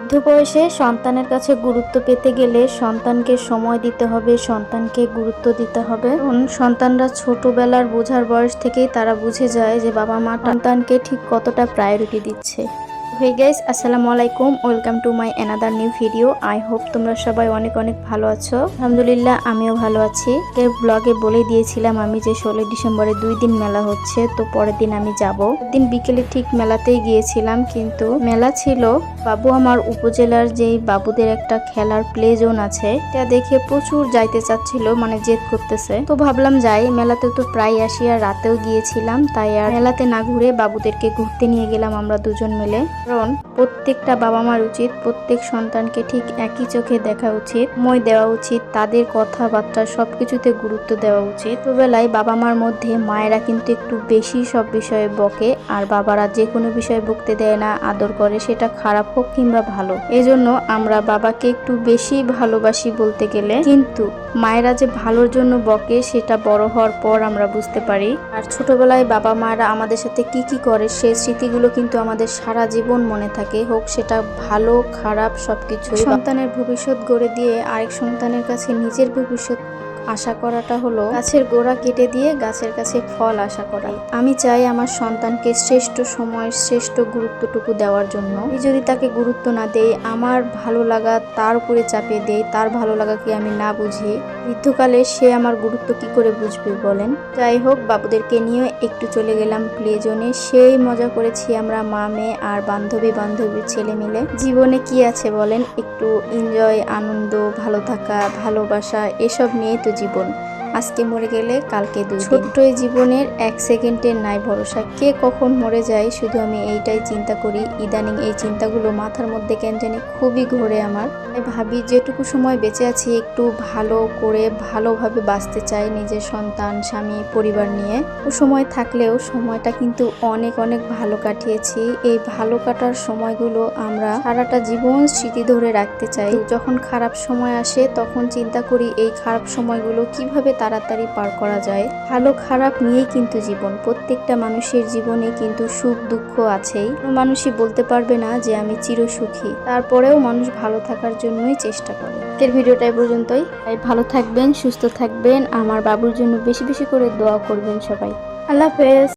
বৃদ্ধ বয়সে সন্তানের কাছে গুরুত্ব পেতে গেলে সন্তানকে সময় দিতে হবে, সন্তানকে গুরুত্ব দিতে হবে। কারণ সন্তানরা ছোটবেলার বোঝার বয়স থেকেই তারা বুঝে যায় যে বাবা মা সন্তানকে ঠিক কতটা প্রায়োরিটি দিচ্ছে। হে গাইস, আসসালামু আলাইকুম, welcome to my another new video. I hope তোমরা সবাই অনেক অনেক ভালো আছো। আলহামদুলিল্লাহ, আমিও ভালো আছি। ব্লগে বলে দিয়েছিলাম আমি যে 16 ডিসেম্বরে 2 দিন মেলা হচ্ছে, তো পরের দিন আমি যাব। দিন বিকেলে ঠিক মেলাতেই গিয়েছিলাম, কিন্তু মেলা ছিল বাবু আমার উপজেলার যেই বাবুদের একটা খেলার প্লে জোন আছে, এটা দেখে প্রচুর যাইতে চাচ্ছিল, মানে জেদ করতেছে। তো ভাবলাম যাই, মেলাতে তো প্রায় আসি, আর রাতেও গিয়েছিলাম, তাই আর মেলাতে না ঘুরে বাবুদেরকে ঘুরতে নিয়ে গেলাম আমরা দুজন মিলে। কারণ প্রত্যেকটা বাবা মার উচিত প্রত্যেক সন্তানকে ঠিক একই চোখে দেখা উচিত, সময় দেওয়া উচিত, তাদের কথাবার্তা সবকিছুতে গুরুত্ব দেওয়া উচিত। ছোটবেলায় বাবা মার মধ্যে মায়েরা কিন্তু একটু বেশি সব বিষয়ে বকে, আর বাবারা যে কোনো বিষয়ে বকতে দেয় না, আদর করে, সেটা খারাপ হোক কিংবা ভালো। এজন্য আমরা বাবাকে একটু বেশি ভালোবাসি বলতে গেলে, কিন্তু মায়েরা যে ভালোর জন্য বকে সেটা বড় হওয়ার পর আমরা বুঝতে পারি। আর ছোটবেলায় বাবা মায়েরা আমাদের সাথে কি কি করে সেই স্মৃতিগুলো কিন্তু আমাদের সারা জীবন মনে থাকে, হোক সেটা ভালো খারাপ সবকিছু। সন্তানের ভবিষ্যৎ গড়ে দিয়ে আরেক সন্তানের কাছে নিজের ভবিষ্যৎ আশা করাটা হলো গাছের গোড়া কেটে দিয়ে গাছের কাছে ফল আশা করা। আমি চাই আমার সন্তানকে শ্রেষ্ঠ সময় শ্রেষ্ঠ গুরুত্বটুকু দেওয়ার জন্য। আমি যদি তাকে গুরুত্ব না দেই, আমার ভালো লাগা তার উপরে চাপিয়ে দেই, তার ভালো লাগাকে আমি না বুঝি, বৃদ্ধকালে সে আমার গুরুত্ব কি করে বুঝবে বলেন। যাই হোক, বাবুদেরকে নিয়ে একটু চলে গেলাম প্লে জোনে। সেই মজা করেছি আমরা মা মেয়ে আর বান্ধবীর ছেলে মিলে। জীবনে কি আছে বলেন, একটু এনজয়, আনন্দ, ভালো থাকা, ভালোবাসা, এসব নিয়েই তো জীবন। আজকে মরে গেলে কালকে 2 দিন। ছোট্ট এই জীবনের 1 সেকেন্ডের নাই ভরসা, কে কখন মরে যায় শুধু আমি এইটাই চিন্তা করি। ইদানিং এই চিন্তাগুলো মাথার মধ্যে কেন জানি খুবই ঘোরে আমার। তাই ভাবি যেটুকু সময় বেঁচে আছি একটু ভালো করে ভালোভাবে বাঁচতে চাই, নিজের সন্তান, স্বামী, পরিবার নিয়ে। ও সময় থাকলেও সময়টা কিন্তু অনেক অনেক ভালো কাটিয়েছি। এই ভালো কাটার সময়গুলো আমরা সারাটা জীবন স্মৃতি ধরে রাখতে চাই। যখন খারাপ সময় আসে তখন চিন্তা করি এই খারাপ সময়গুলো কিভাবে তাড়াতাড়ি পার করা যায়। ভালো খারাপ নিয়েই কিন্তু জীবন। প্রত্যেকটা মানুষের জীবনে কিন্তু সুখ দুঃখ আছেই। কোনো মানুষই বলতে পারবে না যে আমি চিরসুখী। তারপরেও মানুষ ভালো থাকার জন্যই চেষ্টা করে। আজকের ভিডিওটা এই পর্যন্তই। তাই ভালো থাকবেন, সুস্থ থাকবেন, আমার বাবুর জন্য বেশি বেশি করে দোয়া করবেন সবাই। আল্লাহ হাফেজ।